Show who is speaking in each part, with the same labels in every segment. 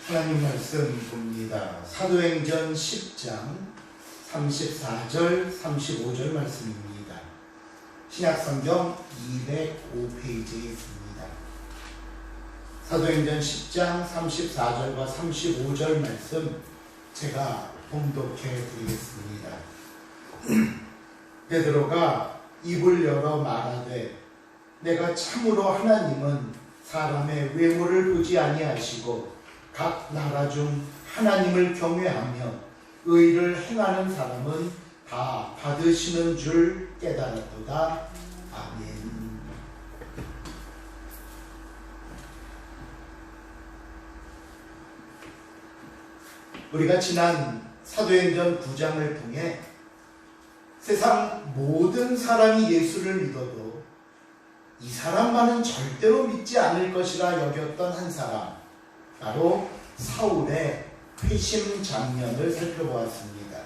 Speaker 1: 하나님 말씀 봅니다. 사도행전 10장 34절 35절 말씀입니다. 신약성경 205페이지에 있습니다. 사도행전 10장 34절과 35절 말씀 제가 봉독해 드리겠습니다. 베드로가 입을 열어 말하되 내가 참으로 하나님은 사람의 외모를 보지 아니하시고 각 나라 중 하나님을 경외하며 의를 행하는 사람은 다 받으시는 줄 깨달았도다. 아멘. 우리가 지난 사도행전 9장을 통해 세상 모든 사람이 예수를 믿어도 이 사람만은 절대로 믿지 않을 것이라 여겼던 한 사람, 바로 사울의 회심 장면을 살펴보았습니다.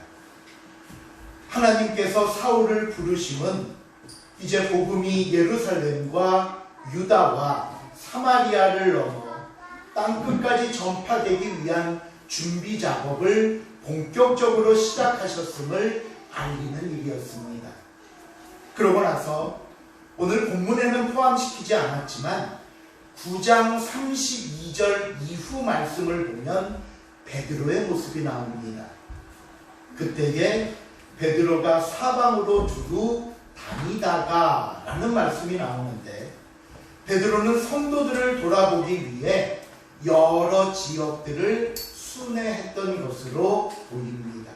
Speaker 1: 하나님께서 사울을 부르심은 이제 복음이 예루살렘과 유다와 사마리아를 넘어 땅끝까지 전파되기 위한 준비 작업을 본격적으로 시작하셨음을 알리는 일이었습니다. 그러고 나서 오늘 본문에는 포함시키지 않았지만 9장 32절 이후 말씀을 보면 베드로의 모습이 나옵니다. 그때에 베드로가 사방으로 두루 다니다가 라는 말씀이 나오는데, 베드로는 성도들을 돌아보기 위해 여러 지역들을 순회했던 것으로 보입니다.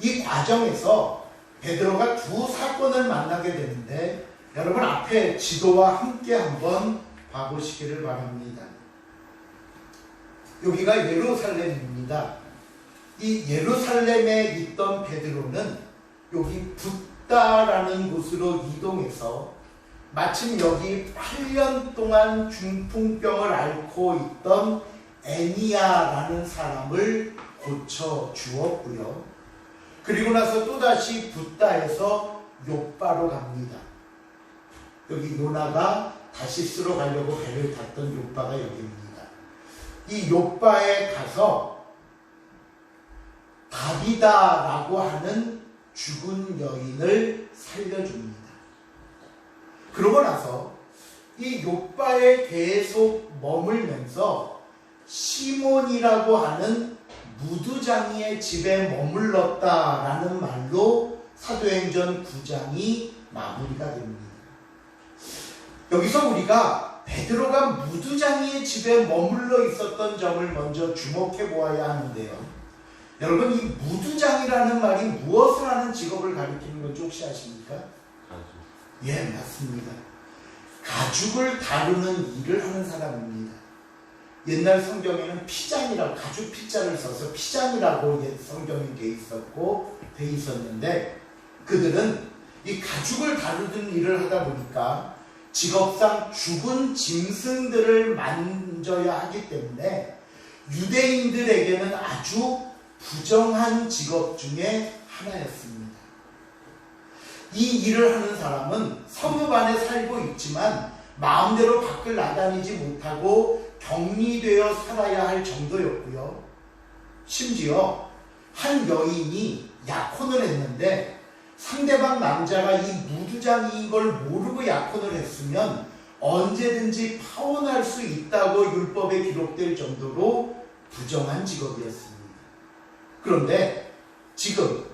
Speaker 1: 이 과정에서 베드로가 두 사건을 만나게 되는데, 여러분 앞에 지도와 함께 한번 봐보시기를 바랍니다. 여기가 예루살렘입니다. 이 예루살렘에 있던 베드로는 여기 붓다라는 곳으로 이동해서 마침 여기 8년 동안 중풍병을 앓고 있던 애니야라는 사람을 고쳐 주었고요. 그리고 나서 또다시 붓다에서 욥바로 갑니다. 여기 요나가 다시스로 가려고 배를 탔던 욥바가 여기입니다. 이 욥바에 가서 다비다라고 하는 죽은 여인을 살려줍니다. 그러고 나서 이 욥바에 계속 머물면서 시몬이라고 하는 무두장이의 집에 머물렀다라는 말로 사도행전 9장이 마무리가 됩니다. 여기서 우리가 베드로가 무두장이의 집에 머물러 있었던 점을 먼저 주목해 보아야 하는데요. 여러분, 이 무두장이라는 말이 무엇을 하는 직업을 가리키는 건지 혹시 아십니까? 가죽. 예, 맞습니다. 가죽을 다루는 일을 하는 사람입니다. 옛날 성경에는 피장이라고, 가죽 피자를 써서 피장이라고 옛 성경에 돼 있었는데, 그들은 이 가죽을 다루는 일을 하다 보니까 직업상 죽은 짐승들을 만져야 하기 때문에 유대인들에게는 아주 부정한 직업 중에 하나였습니다. 이 일을 하는 사람은 성읍 안에 살고 있지만 마음대로 밖을 나다니지 못하고 격리되어 살아야 할 정도였고요. 심지어 한 여인이 약혼을 했는데 상대방 남자가 이 무두장이인 걸 모르고 약혼을 했으면 언제든지 파혼할 수 있다고 율법에 기록될 정도로 부정한 직업이었습니다. 그런데 지금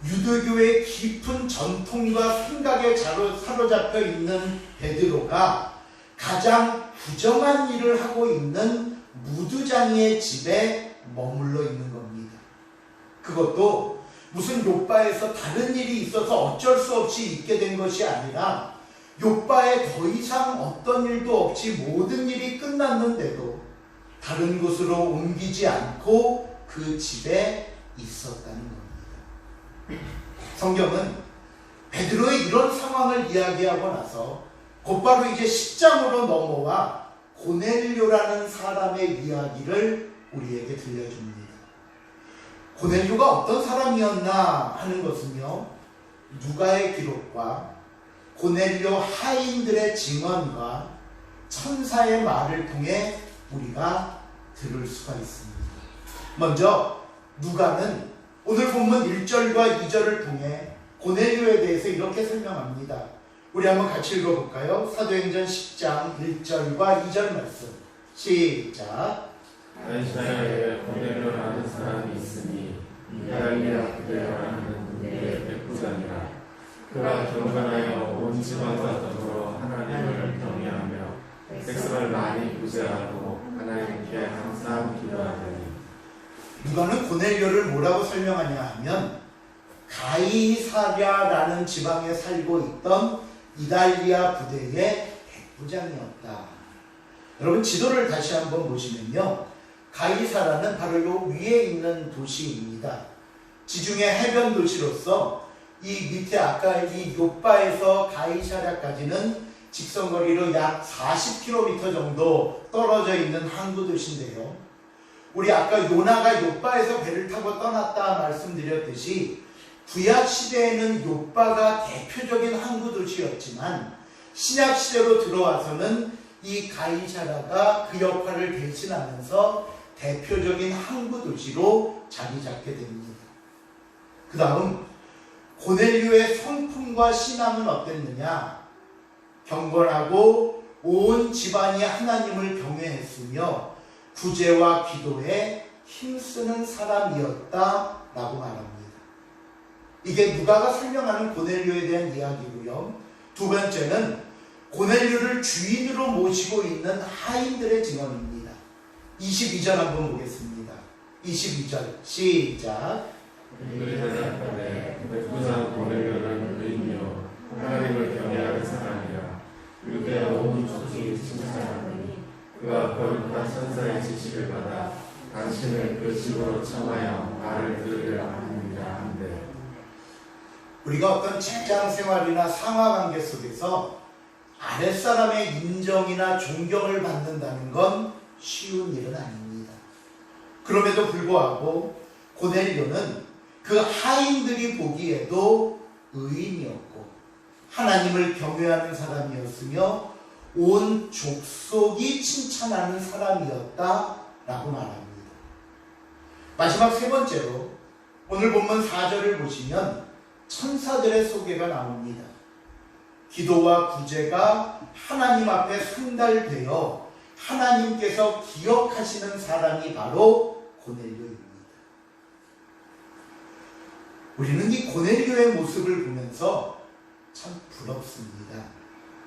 Speaker 1: 유대교의 깊은 전통과 생각에 사로잡혀 있는 베드로가 가장 부정한 일을 하고 있는 무두장이의 집에 머물러 있는 겁니다. 그것도 무슨 욥바에서 다른 일이 있어서 어쩔 수 없이 있게 된 것이 아니라 욥바에 더 이상 어떤 일도 없이 모든 일이 끝났는데도 다른 곳으로 옮기지 않고 그 집에 있었다는 겁니다. 성경은 베드로의 이런 상황을 이야기하고 나서 곧바로 이제 10장으로 넘어와 고넬료라는 사람의 이야기를 우리에게 들려줍니다. 고넬료가 어떤 사람이었나 하는 것은요, 누가의 기록과 고넬료 하인들의 증언과 천사의 말을 통해 우리가 들을 수가 있습니다. 먼저 누가는 오늘 본문 1절과 2절을 통해 고넬료에 대해서 이렇게 설명합니다. 우리 한번 같이 읽어볼까요? 사도행전 10장 1절과 2절 말씀 시작.
Speaker 2: 가이사랴에 고넬료라는 사람이 있으니 이달리아 부대라는 군대의 백부장이라. 그가 경건하여 온 집안과 더불어 하나님을 경외하며 백성을 많이 구제하고 하나님께 항상 기도하더니.
Speaker 1: 누가는 고넬료를 뭐라고 설명하냐 하면 가이사랴라는 지방에 살고 있던 이달리아 부대의 백부장이었다. 여러분 지도를 다시 한번 보시면요, 가이사라는 바로 요 위에 있는 도시입니다. 지중해 해변 도시로서 이 밑에 아까 이 요빠에서 가이사랴까지는 직선거리로 약 40km 정도 떨어져 있는 항구 도시인데요, 우리 아까 요나가 요빠에서 배를 타고 떠났다 말씀드렸듯이 구약 시대에는 요빠가 대표적인 항구 도시였지만 신약 시대로 들어와서는 이 가이사랴가 그 역할을 대신하면서 대표적인 항구 도시로 자리 잡게 됩니다. 그 다음 고넬료의 성품과 신앙은 어땠느냐? 경건하고 온 집안이 하나님을 경외했으며 구제와 기도에 힘쓰는 사람이었다라고 말합니다. 이게 누가가 설명하는 고넬료에 대한 이야기고요. 두 번째는 고넬료를 주인으로 모시고 있는 하인들의 증언입니다. 22절 한번 보겠습니다. 22절 시작.
Speaker 2: 그들이 대답하되 백부장 고넬료는 의인이요 하나님을 경외하는 사람이라. 유대와 온 족속이 칭찬하더니 그가 거룩한 천사의 지시를 받아 당신을 그 집으로 청하여 말을 들으려 합니다 한데.
Speaker 1: 우리가 어떤 직장 생활이나 상하 관계 속에서 아랫사람의 인정이나 존경을 받는다는 건 쉬운 일은 아닙니다. 그럼에도 불구하고 고넬료는 그 하인들이 보기에도 의인이었고 하나님을 경외하는 사람이었으며 온 족속이 칭찬하는 사람이었다라고 말합니다. 마지막 세 번째로 오늘 본문 4절을 보시면 천사들의 소개가 나옵니다. 기도와 구제가 하나님 앞에 상달되어 하나님께서 기억하시는 사람이 바로 고넬료입니다. 우리는 이 고넬료의 모습을 보면서 참 부럽습니다.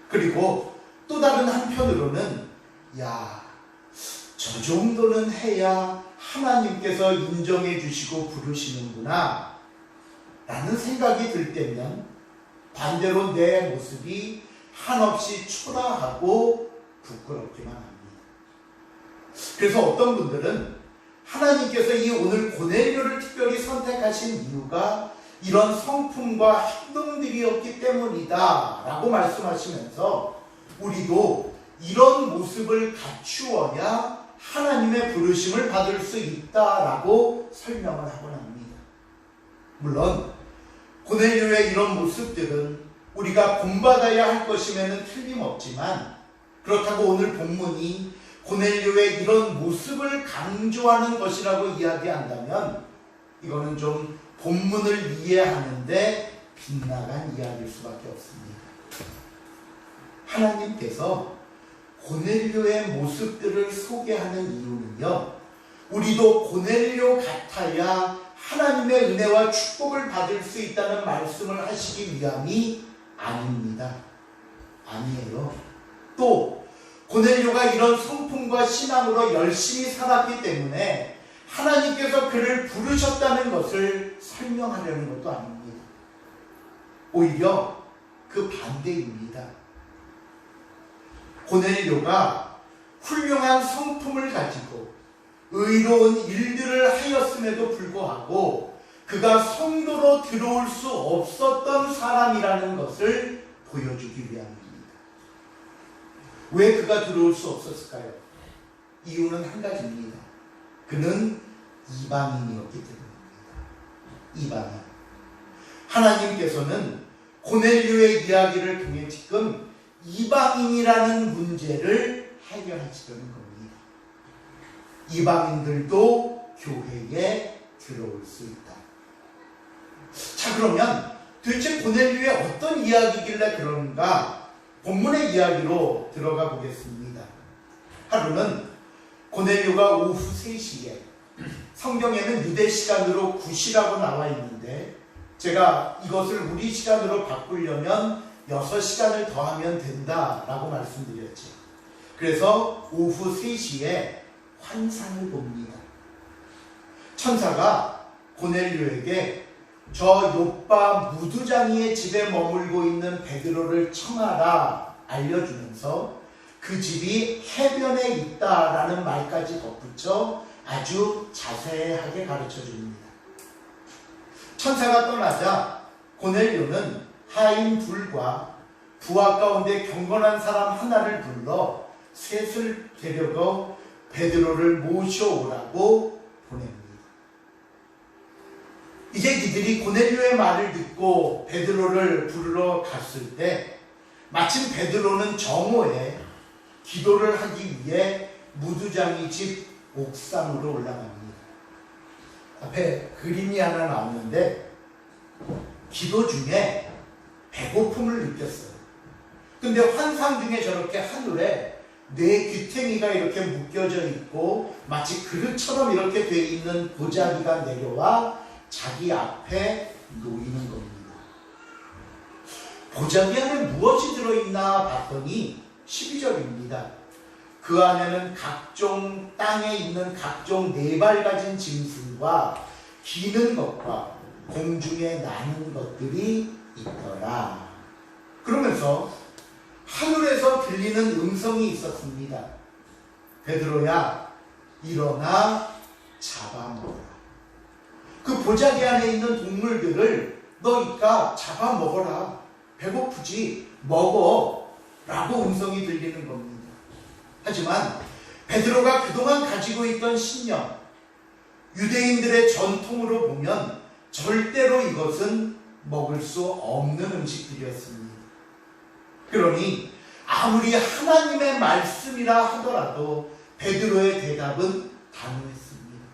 Speaker 1: 그리고 또 다른 한편으로는 저 정도는 해야 하나님께서 인정해 주시고 부르시는구나 라는 생각이 들 때면 반대로 내 모습이 한없이 초라하고 부끄럽기만 합니다. 그래서 어떤 분들은 하나님께서 이 오늘 고넬료를 특별히 선택하신 이유가 이런 성품과 행동들이었기 때문이다 라고 말씀하시면서 우리도 이런 모습을 갖추어야 하나님의 부르심을 받을 수 있다라고 설명을 하곤 합니다. 물론 고넬료의 이런 모습들은 우리가 본받아야 할 것임에는 틀림없지만 그렇다고 오늘 본문이 고넬료의 이런 모습을 강조하는 것이라고 이야기한다면 이거는 좀 본문을 이해하는데 빗나간 이야기일 수밖에 없습니다. 하나님께서 고넬료의 모습들을 소개하는 이유는요, 우리도 고넬료 같아야 하나님의 은혜와 축복을 받을 수 있다는 말씀을 하시기 위함이 아닙니다. 아니에요. 또 고넬료가 이런 성품과 신앙으로 열심히 살았기 때문에 하나님께서 그를 부르셨다는 것을 설명하려는 것도 아닙니다. 오히려 그 반대입니다. 고넬료가 훌륭한 성품을 가지고 의로운 일들을 하였음에도 불구하고 그가 성도로 들어올 수 없었던 사람이라는 것을 보여주기 위함입니다. 왜 그가 들어올 수 없었을까요? 이유는 한 가지입니다. 그는 이방인이었기 때문입니다. 이방인. 하나님께서는 고넬료의 이야기를 통해 지금 이방인이라는 문제를 해결하시려는 겁니다. 이방인들도 교회에 들어올 수 있다. 자, 그러면 도대체 고넬료의 어떤 이야기길래 그런가? 본문의 이야기로 들어가 보겠습니다. 하루는 고넬료가 오후 3시에, 성경에는 유대 시간으로 9시라고 나와 있는데 제가 이것을 우리 시간으로 바꾸려면 6시간을 더하면 된다라고 말씀드렸죠. 그래서 오후 3시에 환상을 봅니다. 천사가 고넬료에게 저 요빠 무두장이의 집에 머물고 있는 베드로를 청하라 알려주면서 그 집이 해변에 있다라는 말까지 덧붙여 아주 자세하게 가르쳐 줍니다. 천사가 떠나자 고넬료는 하인 둘과 부하 가운데 경건한 사람 하나를 불러 셋을 데려가 베드로를 모셔오라고 보냅니다. 이제 이들이 고넬료의 말을 듣고 베드로를 부르러 갔을 때 마침 베드로는 정오에 기도를 하기 위해 무두장이 집 옥상으로 올라갑니다. 앞에 그림이 하나 나오는데 기도 중에 배고픔을 느꼈어요. 근데 환상 중에 저렇게 하늘에 네 귀퉁이가 이렇게 묶여져 있고 마치 그릇처럼 이렇게 돼 있는 보자기가 내려와 자기 앞에 놓이는 겁니다. 보자기 안에 무엇이 들어있나 봤더니 12절입니다. 그 안에는 각종 땅에 있는 각종 네 발 가진 짐승과 기는 것과 공중에 나는 것들이 있더라. 그러면서 하늘에서 들리는 음성이 있었습니다. 베드로야, 일어나 잡아먹어라. 그 보자기 안에 있는 동물들을 너 이까 잡아먹어라. 배고프지? 먹어. 라고 음성이 들리는 겁니다. 하지만 베드로가 그동안 가지고 있던 신념, 유대인들의 전통으로 보면 절대로 이것은 먹을 수 없는 음식들이었습니다. 그러니 아무리 하나님의 말씀이라 하더라도 베드로의 대답은 단호했습니다.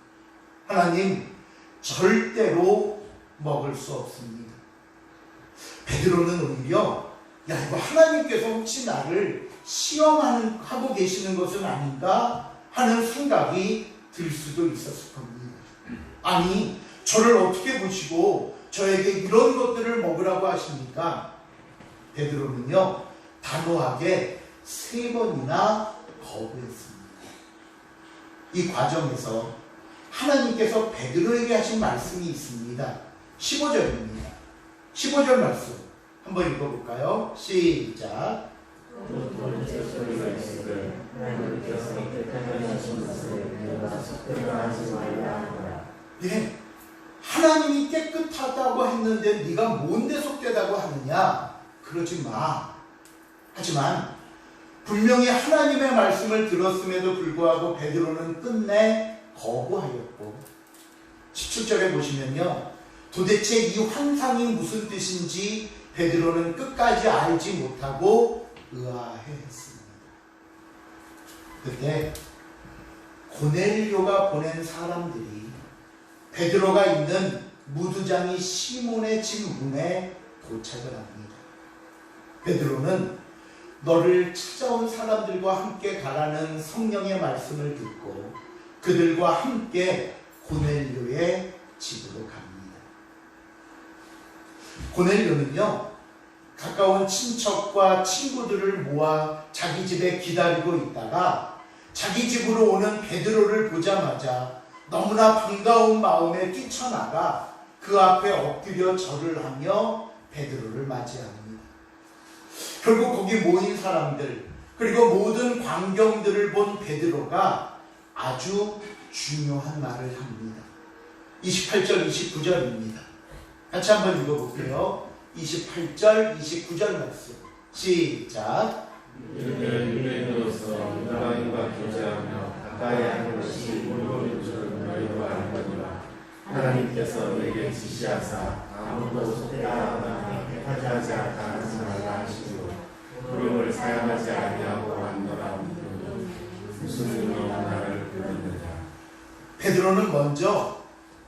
Speaker 1: 하나님, 절대로 먹을 수 없습니다. 베드로는 오히려 야, 이거 하나님께서 혹시 나를 시험하고 계시는 것은 아닌가 하는 생각이 들 수도 있었을 겁니다. 아니, 저를 어떻게 보시고 저에게 이런 것들을 먹으라고 하십니까? 베드로는요, 단호하게 3번이나 거부했습니다. 이 과정에서 하나님께서 베드로에게 하신 말씀이 있습니다. 15절입니다. 15절 말씀 한번 읽어볼까요? 시작.
Speaker 2: 소리가 있으되 하나님께서 깨끗하게 하신 것을 내가 속되게 하지 말라 하더라.
Speaker 1: 네, 하나님이 깨끗하다고 했는데 네가 뭔데 속되다고 하느냐? 그러지 마. 하지만 분명히 하나님의 말씀을 들었음에도 불구하고 베드로는 끝내 거부하였고 17절에 보시면요, 도대체 이 환상이 무슨 뜻인지 베드로는 끝까지 알지 못하고 의아해했습니다. 그때 고넬료가 보낸 사람들이 베드로가 있는 무두장이 시몬의 집 문에 도착을 합니다. 베드로는 너를 찾아온 사람들과 함께 가라는 성령의 말씀을 듣고 그들과 함께 고넬료의 집으로 갑니다. 고넬료는요, 가까운 친척과 친구들을 모아 자기 집에 기다리고 있다가 자기 집으로 오는 베드로를 보자마자 너무나 반가운 마음에 뛰쳐나가 그 앞에 엎드려 절을 하며 베드로를 맞이합니다. 결국 거기 모인 사람들 그리고 모든 광경들을 본 베드로가 아주 중요한 말을 합니다. 28절 29절입니다. 같이 한번 읽어볼게요. 28절 29절 말씀 시작.
Speaker 2: 유대인으로서 이방인과 교제하며 가까이 하는 것이 물론인 줄은 너희도 알거니와 하나님께서 내게 지시하사 아무도 속되하거나 택하지 않다 하지 말라 하시고 부름을 사용하지 아니하고 왔노라. 무슨 일로 나를 부르느냐.
Speaker 1: 베드로는 먼저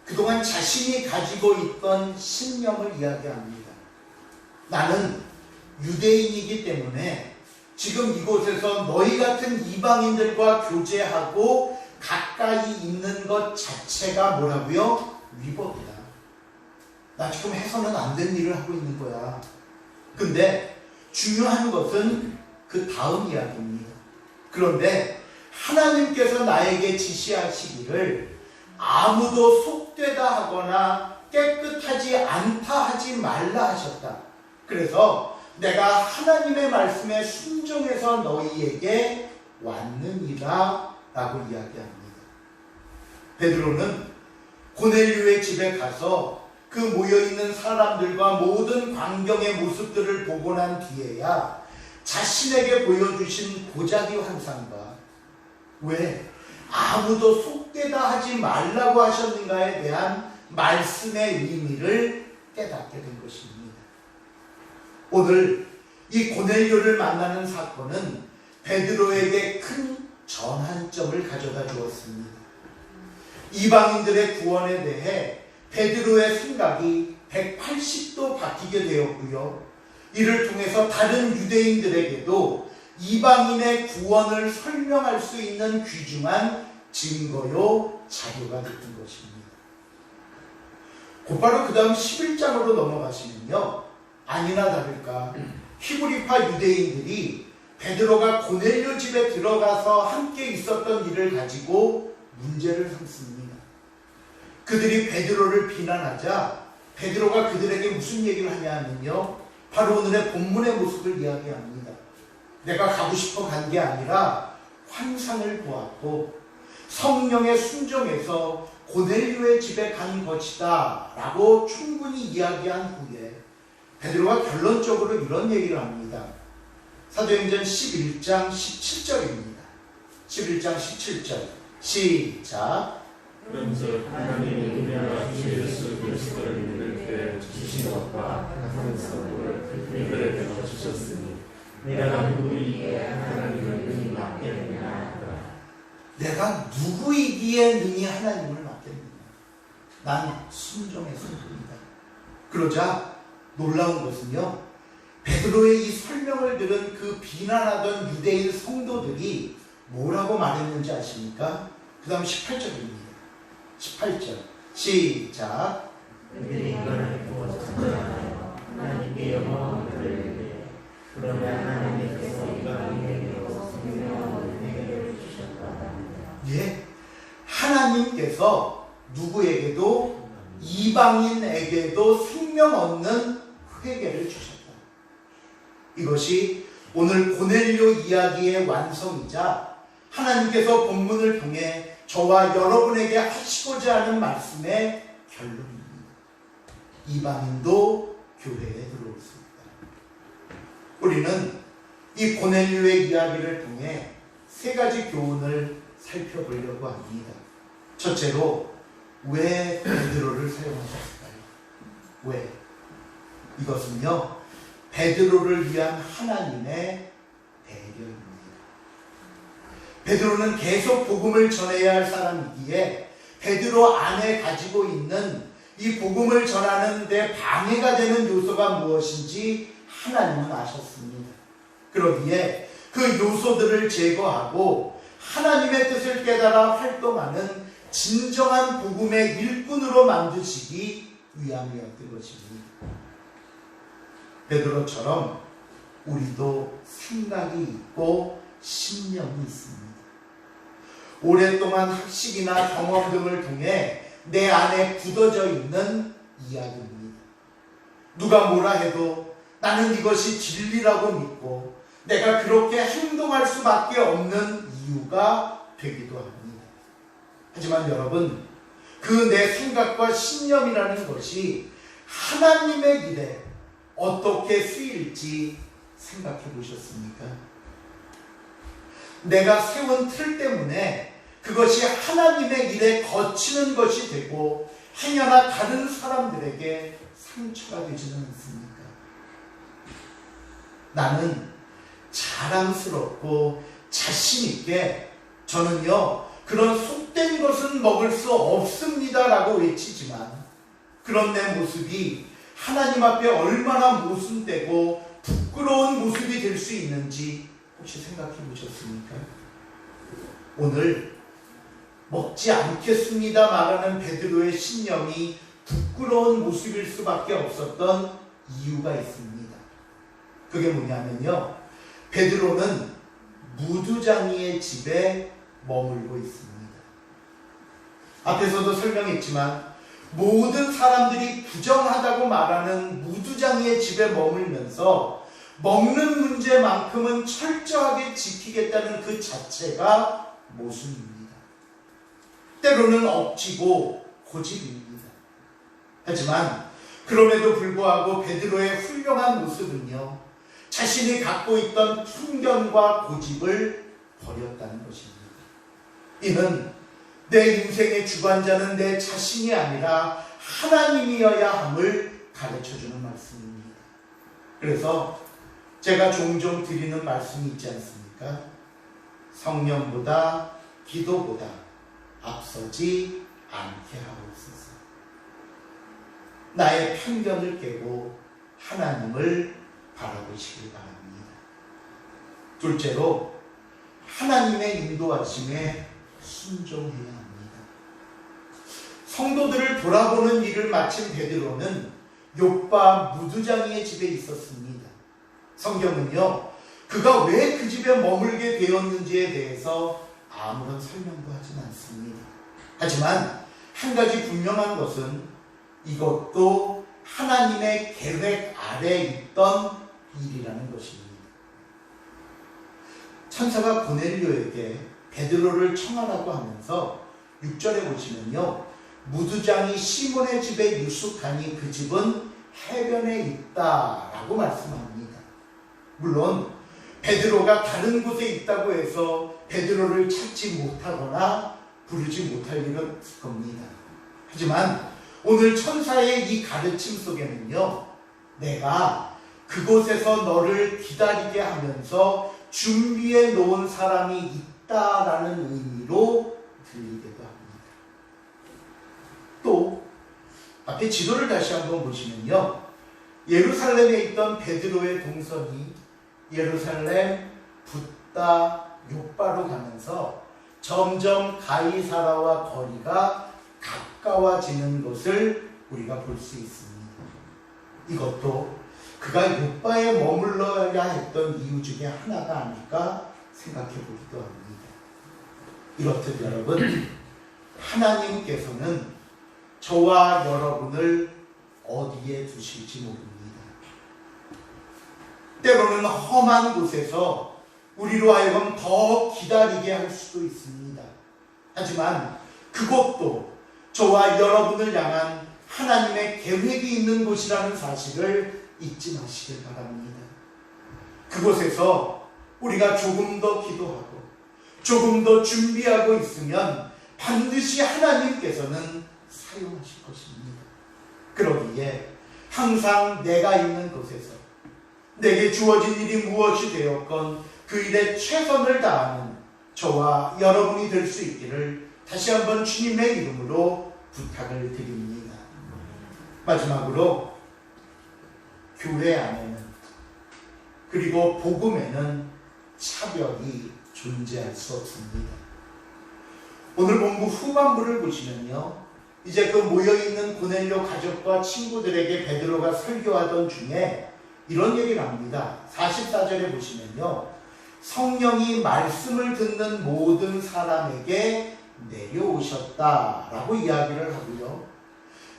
Speaker 1: 그동안 자신이 가지고 있던 신념을 이야기합니다. 나는 유대인이기 때문에 지금 이곳에서 너희 같은 이방인들과 교제하고 가까이 있는 것 자체가 뭐라고요? 위법이다. 나 지금 해서는 안 된 일을 하고 있는 거야. 근데 중요한 것은 그 다음 이야기입니다. 그런데 하나님께서 나에게 지시하시기를 아무도 속되다 하거나 깨끗하지 않다 하지 말라 하셨다. 그래서 내가 하나님의 말씀에 순종해서 너희에게 왔느니라 라고 이야기합니다. 베드로는 고넬료의 집에 가서 그 모여있는 사람들과 모든 광경의 모습들을 보고 난 뒤에야 자신에게 보여주신 보자기 환상과 왜 아무도 속되다 하지 말라고 하셨는가에 대한 말씀의 의미를 깨닫게 된 것입니다. 오늘 이 고넬료를 만나는 사건은 베드로에게 큰 전환점을 가져다 주었습니다. 이방인들의 구원에 대해 베드로의 생각이 180도 바뀌게 되었고요. 이를 통해서 다른 유대인들에게도 이방인의 구원을 설명할 수 있는 귀중한 증거요 자료가 됐던 것입니다. 곧바로 그 다음 11장으로 넘어가시면요, 아니나 다를까 히브리파 유대인들이 베드로가 고넬료 집에 들어가서 함께 있었던 일을 가지고 문제를 삼습니다. 그들이 베드로를 비난하자 베드로가 그들에게 무슨 얘기를 하냐면요, 바로 오늘의 본문의 모습을 이야기합니다. 내가 가고 싶어 간 게 아니라 환상을 보았고 성령의 순종에서 고넬료의 집에 간 것이다 라고 충분히 이야기한 후에 베드로가 결론적으로 이런 얘기를 합니다. 사도행전 11장 17절입니다. 11장 17절 시작.
Speaker 2: 그런즉 하나님이 우리가 주 예수 그리스도를 믿을 때 주신 것과 같은 선물을 그들에게 주셨으니 내가 누구이기에 하나님을 능히 맡겠느냐 하더라.
Speaker 1: 내가 누구이기에 능히 하나님을 맡겠느냐. 난 순종의 성도이다. 그러자 놀라운 것은요, 베드로의 이 설명을 들은 그 비난하던 유대인 성도들이 뭐라고 말했는지 아십니까? 그 다음 18절입니다. 18절 시작.
Speaker 2: 그들이 이걸 보고 찬양하여 하나님께 영광을 돌리되 그러면 하나님께서 이방인에게로 성령을 내게 주셨다.
Speaker 1: 예, 하나님께서 누구에게도 이방인에게도 생명 얻는 회개를 주셨다. 이것이 오늘 고넬료 이야기의 완성이자 하나님께서 본문을 통해 저와 여러분에게 하시고자 하는 말씀의 결론입니다. 이방인도 교회에 들어올 수 있다. 우리는 이 고넬료의 이야기를 통해 세 가지 교훈을 살펴보려고 합니다. 첫째로, 왜 베드로를 사용하셨을까요? 왜? 이것은요, 베드로를 위한 하나님의 배려입니다. 베드로는 계속 복음을 전해야 할 사람이기에 베드로 안에 가지고 있는 이 복음을 전하는 데 방해가 되는 요소가 무엇인지 하나님은 아셨습니다. 그러기에 그 요소들을 제거하고 하나님의 뜻을 깨달아 활동하는 진정한 복음의 일꾼으로 만드시기 위함이었던 것입니다. 베드로처럼 우리도 생각이 있고 신념이 있습니다. 오랫동안 학식이나 경험 등을 통해 내 안에 굳어져 있는 이야기입니다. 누가 뭐라 해도 나는 이것이 진리라고 믿고 내가 그렇게 행동할 수밖에 없는 이유가 되기도 합니다. 하지만 여러분, 그 내 생각과 신념이라는 것이 하나님의 일에 어떻게 쓰일지 생각해 보셨습니까? 내가 세운 틀 때문에 그것이 하나님의 일에 거치는 것이 되고 행여나 다른 사람들에게 상처가 되지는 않습니까? 나는 자랑스럽고 자신있게 저는요, 그런 속 헛된 것은 먹을 수 없습니다 라고 외치지만 그런 내 모습이 하나님 앞에 얼마나 모순되고 부끄러운 모습이 될 수 있는지 혹시 생각해 보셨습니까? 오늘 먹지 않겠습니다 말하는 베드로의 신념이 부끄러운 모습일 수밖에 없었던 이유가 있습니다. 그게 뭐냐면요, 베드로는 무두장이의 집에 머물고 있습니다. 앞에서도 설명했지만 모든 사람들이 부정하다고 말하는 무두장이의 집에 머물면서 먹는 문제만큼은 철저하게 지키겠다는 그 자체가 모순입니다. 때로는 억지고 고집입니다. 하지만 그럼에도 불구하고 베드로의 훌륭한 모습은요, 자신이 갖고 있던 편견과 고집을 버렸다는 것입니다. 이는 내 인생의 주관자는 내 자신이 아니라 하나님이어야 함을 가르쳐주는 말씀입니다. 그래서 제가 종종 드리는 말씀이 있지 않습니까? 성령보다 기도보다 앞서지 않게 하옵소서. 나의 편견을 깨고 하나님을 바라보시길 바랍니다. 둘째로 하나님의 인도하심에 순종해야 합니다. 성도들을 돌아보는 일을 마친 베드로는 욥바 무두장이의 집에 있었습니다. 성경은요, 그가 왜 그 집에 머물게 되었는지에 대해서 아무런 설명도 하진 않습니다. 하지만 한 가지 분명한 것은 이것도 하나님의 계획 아래에 있던 일이라는 것입니다. 천사가 고넬료에게 베드로를 청하라고 하면서 6절에 보시면요, 무두장이 시몬의 집에 유숙하니 그 집은 해변에 있다라고 말씀합니다. 물론 베드로가 다른 곳에 있다고 해서 베드로를 찾지 못하거나 부르지 못할 일은 없을 겁니다. 하지만 오늘 천사의 이 가르침 속에는요, 내가 그곳에서 너를 기다리게 하면서 준비해 놓은 사람이 있다라는 의미로 들리기도 합니다. 또 앞에 지도를 다시 한번 보시면요, 예루살렘에 있던 베드로의 동선이 예루살렘, 붓다, 욥바로 가면서 점점 가이사라와 거리가 가까워지는 것을 우리가 볼 수 있습니다. 이것도 그가 욥바에 머물러야 했던 이유 중에 하나가 아닐까 생각해 보기도 합니다. 이렇듯 여러분, 하나님께서는 저와 여러분을 어디에 두실지 모릅니다. 때로는 험한 곳에서 우리로 하여금 더 기다리게 할 수도 있습니다. 하지만 그것도 저와 여러분을 향한 하나님의 계획이 있는 곳이라는 사실을 잊지 마시길 바랍니다. 그곳에서 우리가 조금 더 기도하고 조금 더 준비하고 있으면 반드시 하나님께서는 사용하실 것입니다. 그러기에 항상 내가 있는 곳에서 내게 주어진 일이 무엇이 되었건 그 일에 최선을 다하는 저와 여러분이 될 수 있기를 다시 한번 주님의 이름으로 부탁을 드립니다. 마지막으로 교회 안에는 그리고 복음에는 차별이 존재할 수 없습니다. 오늘 본부 후반부를 보시면요, 이제 그 모여있는 고넬료 가족과 친구들에게 베드로가 설교하던 중에 이런 얘기를 합니다. 44절에 보시면요, 성령이 말씀을 듣는 모든 사람에게 내려오셨다라고 이야기를 하고요,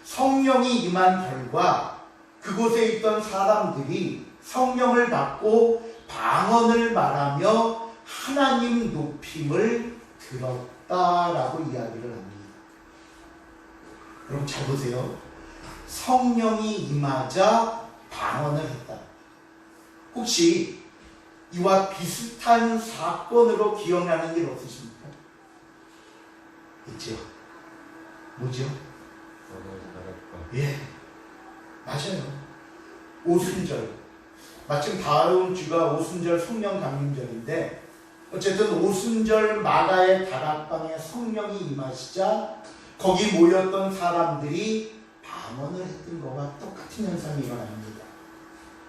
Speaker 1: 성령이 임한 결과 그곳에 있던 사람들이 성령을 받고 방언을 말하며 하나님 높임을 들었다라고 이야기를 합니다. 그럼 잘 보세요. 성령이 임하자 방언을 했다. 혹시 이와 비슷한 사건으로 기억나는 일 없으십니까? 있죠? 뭐죠? 예, 맞아요. 오순절. 마침 다음 주가 오순절 성령 강림절인데 어쨌든 오순절 마가의 다락방에 성령이 임하시자 거기 모였던 사람들이 방언을 했던 것과 똑같은 현상이 일어납니다.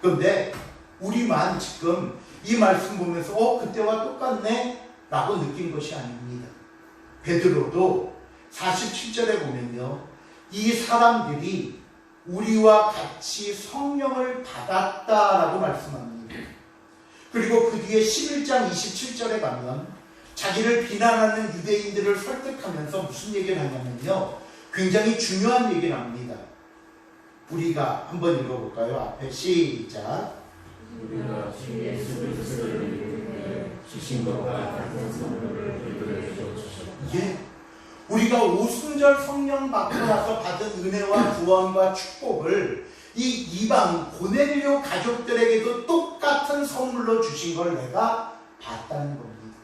Speaker 1: 그런데 우리만 지금 이 말씀 보면서 그때와 똑같네 라고 느낀 것이 아닙니다. 베드로도 47절에 보면요, 이 사람들이 우리와 같이 성령을 받았다라고 말씀합니다. 그리고 그 뒤에 11장 27절에 가면 자기를 비난하는 유대인들을 설득하면서 무슨 얘기를 하냐면요, 굉장히 중요한 얘기를 합니다. 우리가 한번 읽어볼까요? 앞에 시작.
Speaker 2: 우리가 주 예수 그리스도를 믿음에 주신 것과 같은 선물을 우리들에게 주셨다.
Speaker 1: 예, 우리가 오순절 성령 받고 나서 받은 은혜와 구원과 축복을 이 이방 고넬료 가족들에게도 똑같은 선물로 주신 걸 내가 봤다는 겁니다.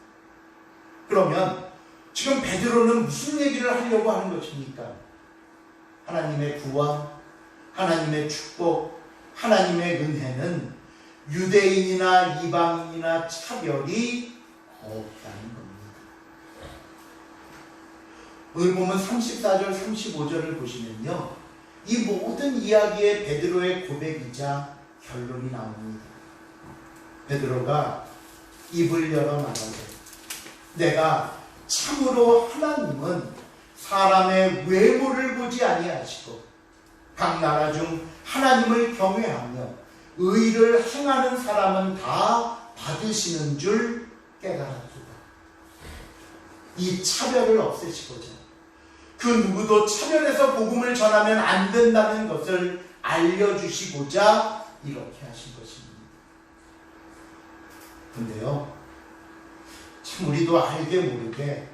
Speaker 1: 그러면 지금 베드로는 무슨 얘기를 하려고 하는 것입니까? 하나님의 구원, 하나님의 축복, 하나님의 은혜는 유대인이나 이방인이나 차별이 없다는 겁니다. 오늘 보면 34절, 35절을 보시면요, 이 모든 이야기의 베드로의 고백이자 결론이 나옵니다. 베드로가 입을 열어 말하되 내가 참으로 하나님은 사람의 외모를 보지 아니하시고 각 나라 중 하나님을 경외하며 의를 행하는 사람은 다 받으시는 줄 깨달았도다. 이 차별을 없애시고자, 그 누구도 차별해서 복음을 전하면 안 된다는 것을 알려주시고자 이렇게 하신 것입니다. 근데요, 참 우리도 알게 모르게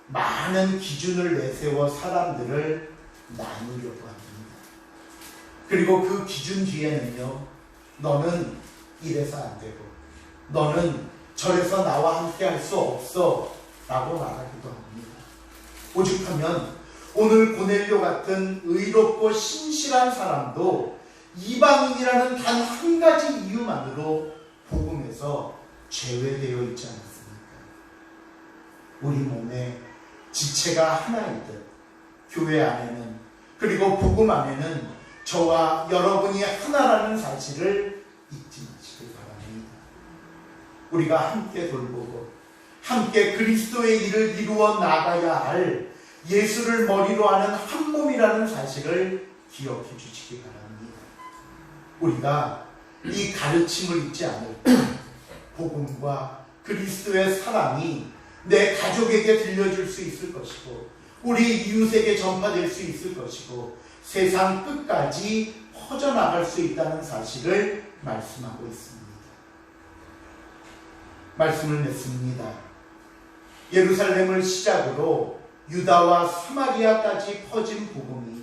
Speaker 1: 많은 기준을 내세워 사람들을 나누려고 합니다. 그리고 그 기준 뒤에는요, 너는 이래서 안 되고 너는 저래서 나와 함께 할 수 없어 라고 말하기도 합니다. 오죽하면 오늘 고넬료 같은 의롭고 신실한 사람도 이방인이라는 단 한 가지 이유만으로 복음에서 제외되어 있지 않습니까? 우리 몸에 지체가 하나이듯 교회 안에는, 그리고 복음 안에는 저와 여러분이 하나라는 사실을 잊지 마시길 바랍니다. 우리가 함께 돌보고 함께 그리스도의 일을 이루어 나가야 할 예수를 머리로 하는 한 몸이라는 사실을 기억해 주시기 바랍니다. 우리가 이 가르침을 잊지 않을 때 복음과 그리스도의 사랑이 내 가족에게 들려줄 수 있을 것이고 우리 이웃에게 전파될 수 있을 것이고 세상 끝까지 퍼져나갈 수 있다는 사실을 말씀하고 있습니다. 말씀을 맺습니다. 예루살렘을 시작으로 유다와 사마리아까지 퍼진 복음이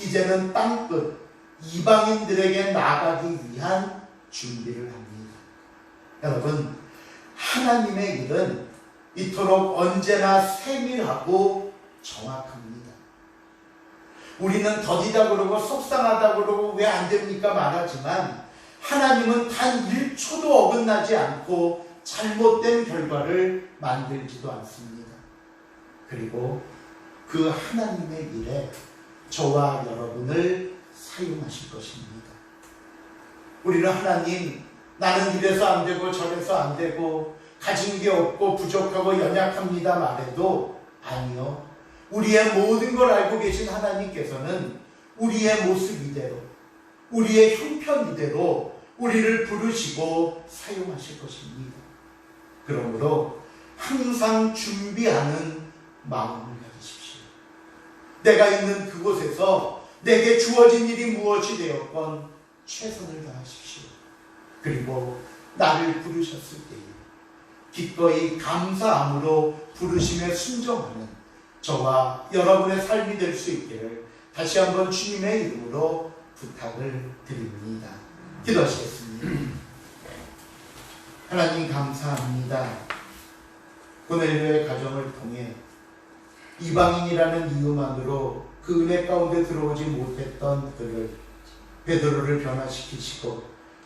Speaker 1: 이제는 땅끝 이방인들에게 나가기 위한 준비를 합니다. 여러분, 하나님의 일은 이토록 언제나 세밀하고 정확합니다. 우리는 더디다 그러고 속상하다 그러고 왜 안 됩니까 말하지만 하나님은 단 1초도 어긋나지 않고 잘못된 결과를 만들지도 않습니다. 그리고 그 하나님의 일에 저와 여러분을 사용하실 것입니다. 우리는 하나님, 나는 이래서 안 되고 저래서 안 되고 가진 게 없고 부족하고 연약합니다 말해도 아니요. 우리의 모든 걸 알고 계신 하나님께서는 우리의 모습 이대로, 우리의 형편 이대로 우리를 부르시고 사용하실 것입니다. 그러므로 항상 준비하는 마음을 가지십시오. 내가 있는 그곳에서 내게 주어진 일이 무엇이 되었건 최선을 다하십시오. 그리고 나를 부르셨을 때에 기꺼이 감사함으로 부르심에 순종하는 저와 여러분의 삶이 될 수 있기를 다시 한번 주님의 이름으로 부탁을 드립니다. 기도하시겠습니다. 하나님 감사합니다. 고넬료의 가정을 통해 이방인이라는 이유만으로 그 은혜 가운데 들어오지 못했던 그를, 베드로를 변화시키시고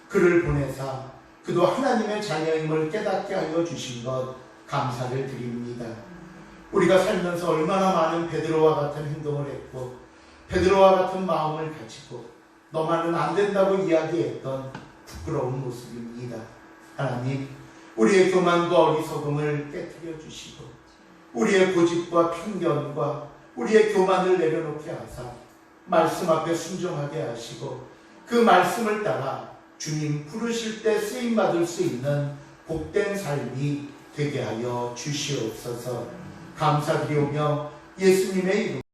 Speaker 1: 그를 보내사 그도 하나님의 자녀임을 깨닫게 하여 주신 것 감사를 드립니다. 우리가 살면서 얼마나 많은 베드로와 같은 행동을 했고 베드로와 같은 마음을 가지고 너만은 안 된다고 이야기했던 부끄러운 모습입니다. 하나님, 우리의 교만과 어리석음을 깨뜨려 주시고 우리의 고집과 편견과 우리의 교만을 내려놓게 하사 말씀 앞에 순종하게 하시고 그 말씀을 따라 주님 부르실 때 쓰임받을 수 있는 복된 삶이 되게 하여 주시옵소서. 감사드리오며 예수님의 이름